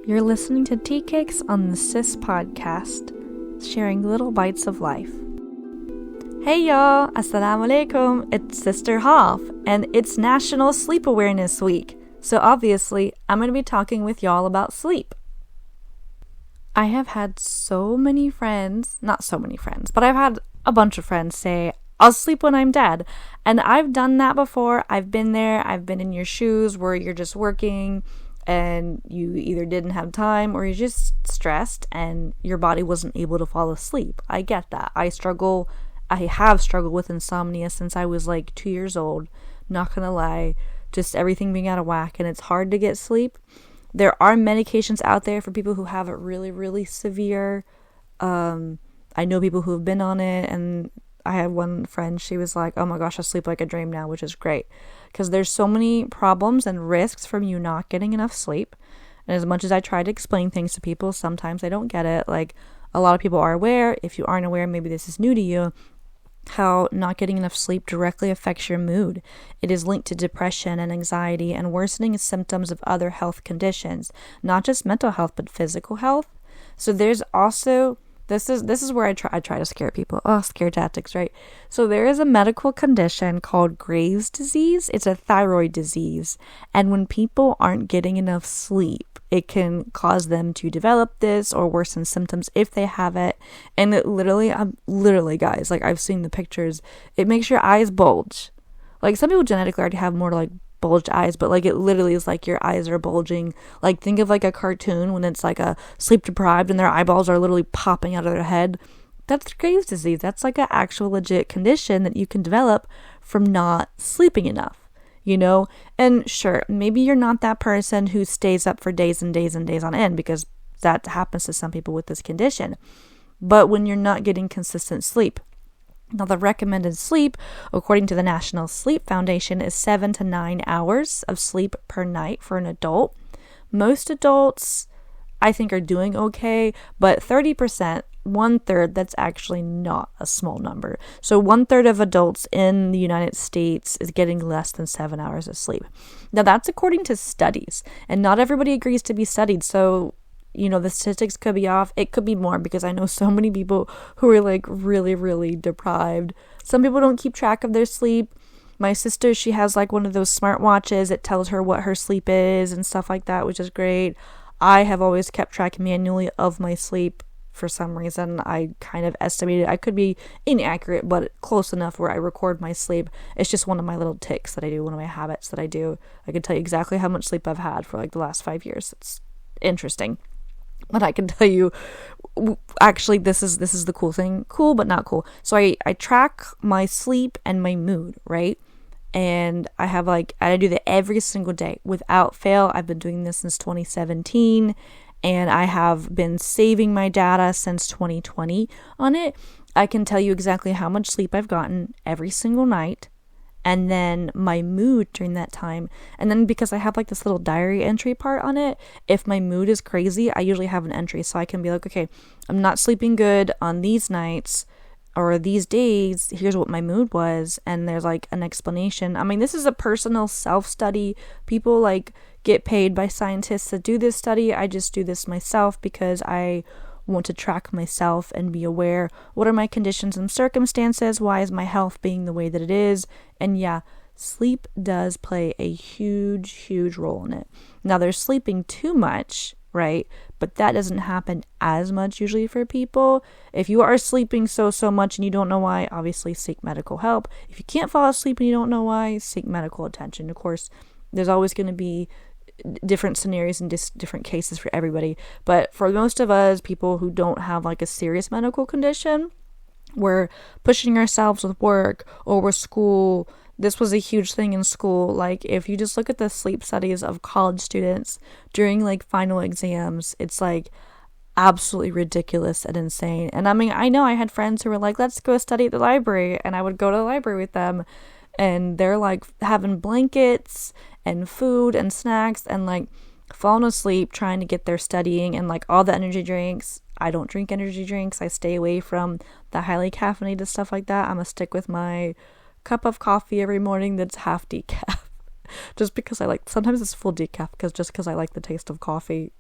You're listening to Teacakes on the Sis podcast, sharing little bites of life. Hey y'all, assalamu alaikum, it's Sister Hoff, and it's National Sleep Awareness Week, so obviously I'm going to be talking with y'all about sleep. I have had so many friends, not so many friends, but I've had a bunch of friends say, I'll sleep when I'm dead, and I've done that before. I've been there, I've been in your shoes where you're just working, and you either didn't have time or you're just stressed and your body wasn't able to fall asleep. I get that. I have struggled with insomnia since I was like 2 years old. Not gonna lie, just everything being out of whack, and it's hard to get sleep. There are medications out there for people who have it really, really severe. I know people who have been on it, and I had one friend, she was like, oh my gosh, I sleep like a dream now, which is great. Because there's so many problems and risks from you not getting enough sleep. And as much as I try to explain things to people, sometimes they don't get it. Like, a lot of people are aware. If you aren't aware, maybe this is new to you, how not getting enough sleep directly affects your mood. It is linked to depression and anxiety and worsening symptoms of other health conditions, not just mental health, but physical health. So there's also... This is where I try to scare people. Oh, scare tactics, right? So there is a medical condition called Graves' disease. It's a thyroid disease. And when people aren't getting enough sleep, it can cause them to develop this or worsen symptoms if they have it. And it literally, guys, like I've seen the pictures, it makes your eyes bulge. Like some people genetically already have more like bulged eyes, but like it literally is like your eyes are bulging. Like think of like a cartoon when it's like a sleep deprived and their eyeballs are literally popping out of their head. That's Graves' disease. That's like an actual legit condition that you can develop from not sleeping enough, you know? And sure, maybe you're not that person who stays up for days and days and days on end, because that happens to some people with this condition. But when you're not getting consistent sleep, now, the recommended sleep, according to the National Sleep Foundation, is 7 to 9 hours of sleep per night for an adult. Most adults, I think, are doing okay, but 30%, 1/3, that's actually not a small number. So 1/3 of adults in the United States is getting less than 7 hours of sleep. Now, that's according to studies, and not everybody agrees to be studied, so you know, the statistics could be off. It could be more, because I know so many people who are like really, really deprived. Some people don't keep track of their sleep. My sister, she has like one of those smartwatches. It tells her what her sleep is and stuff like that, which is great. I have always kept track manually of my sleep. For some reason, I kind of estimated. I could be inaccurate, but close enough where I record my sleep. It's just one of my little ticks that I do, one of my habits that I do. I can tell you exactly how much sleep I've had for like the last 5 years. It's interesting. But I can tell you, actually, this is the cool thing. Cool, but not cool. So I track my sleep and my mood, right? And I do that every single day without fail. I've been doing this since 2017, and I have been saving my data since 2020 on it. I can tell you exactly how much sleep I've gotten every single night, and then my mood during that time. And then because I have like this little diary entry part on it, if my mood is crazy, I usually have an entry, so I can be like, okay, I'm not sleeping good on these nights or these days, here's what my mood was, and there's like an explanation. I mean, this is a personal self-study. People like get paid by scientists to do this study. I just do this myself because I want to track myself and be aware, what are my conditions and circumstances, why is my health being the way that it is. And yeah, sleep does play a huge role in it. Now, there's sleeping too much, right? But that doesn't happen as much usually for people. If you are sleeping so much and you don't know why, obviously seek medical help. If you can't fall asleep and you don't know why, seek medical attention. Of course, there's always going to be different scenarios and different cases for everybody, but for most of us, people who don't have like a serious medical condition, we're pushing ourselves with work or with school. This was a huge thing in school. Like if you just look at the sleep studies of college students during like final exams, it's like absolutely ridiculous and insane. And I mean, I know I had friends who were like, let's go study at the library, and I would go to the library with them, and they're like having blankets and food and snacks and like falling asleep trying to get their studying, and like all the energy drinks. I don't drink energy drinks. I stay away from the highly caffeinated stuff like that. I'm gonna stick with my cup of coffee every morning that's half decaf. Just because I like, sometimes it's full decaf because I like the taste of coffee.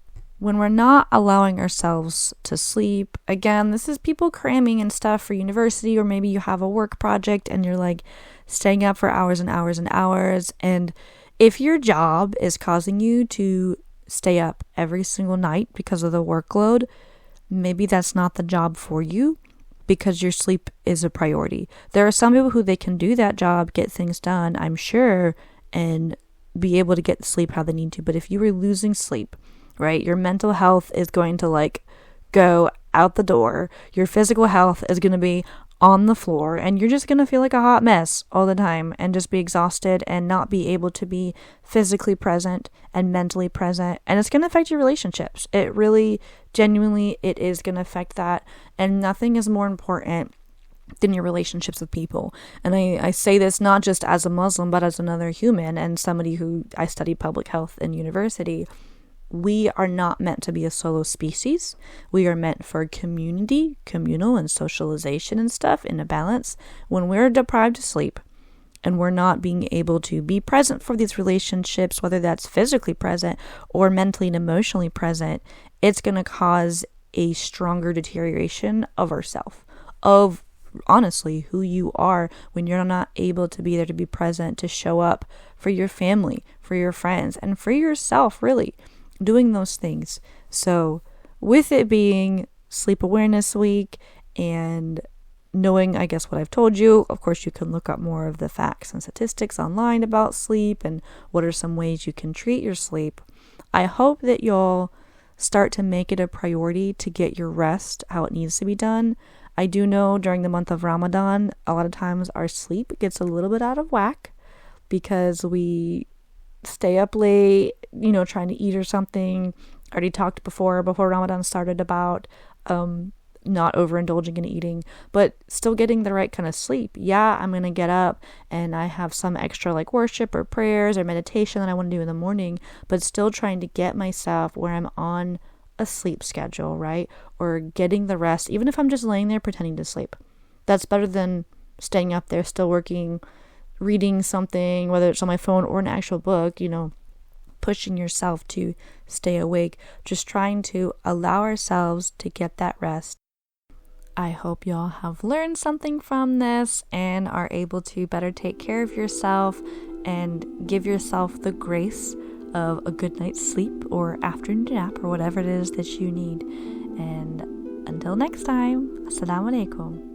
when we're not allowing ourselves to sleep, again, this is people cramming and stuff for university, or maybe you have a work project and you're like staying up for hours and hours and hours. And if your job is causing you to stay up every single night because of the workload, maybe that's not the job for you, because your sleep is a priority. There are some people who they can do that job, get things done, I'm sure, and be able to get the sleep how they need to. But if you were losing sleep, right, your mental health is going to like go out the door. Your physical health is going to be on the floor, and you're just going to feel like a hot mess all the time and just be exhausted and not be able to be physically present and mentally present. And it's going to affect your relationships. It really, genuinely, it is going to affect that. And nothing is more important than your relationships with people. And I say this not just as a Muslim, but as another human and somebody who I studied public health in university. We are not meant to be a solo species. We are meant for community, communal, and socialization and stuff in a balance. When we're deprived of sleep and we're not being able to be present for these relationships, whether that's physically present or mentally and emotionally present, it's going to cause a stronger deterioration of ourself, of honestly who you are when you're not able to be there to be present, to show up for your family, for your friends, and for yourself, really. Doing those things. So with it being Sleep Awareness Week and knowing, I guess, what I've told you, of course you can look up more of the facts and statistics online about sleep and what are some ways you can treat your sleep. I hope that you'll start to make it a priority to get your rest how it needs to be done. I do know during the month of Ramadan, a lot of times our sleep gets a little bit out of whack because we stay up late, trying to eat or something. I already talked before Ramadan started about not overindulging in eating, but still getting the right kind of sleep. Yeah, I'm going to get up and I have some extra like worship or prayers or meditation that I want to do in the morning, but still trying to get myself where I'm on a sleep schedule, right? Or getting the rest, even if I'm just laying there pretending to sleep. That's better than staying up there still working, reading something, whether it's on my phone or an actual book, pushing yourself to stay awake, just trying to allow ourselves to get that rest. I hope y'all have learned something from this and are able to better take care of yourself and give yourself the grace of a good night's sleep or afternoon nap or whatever it is that you need. And until next time, Assalamu alaikum.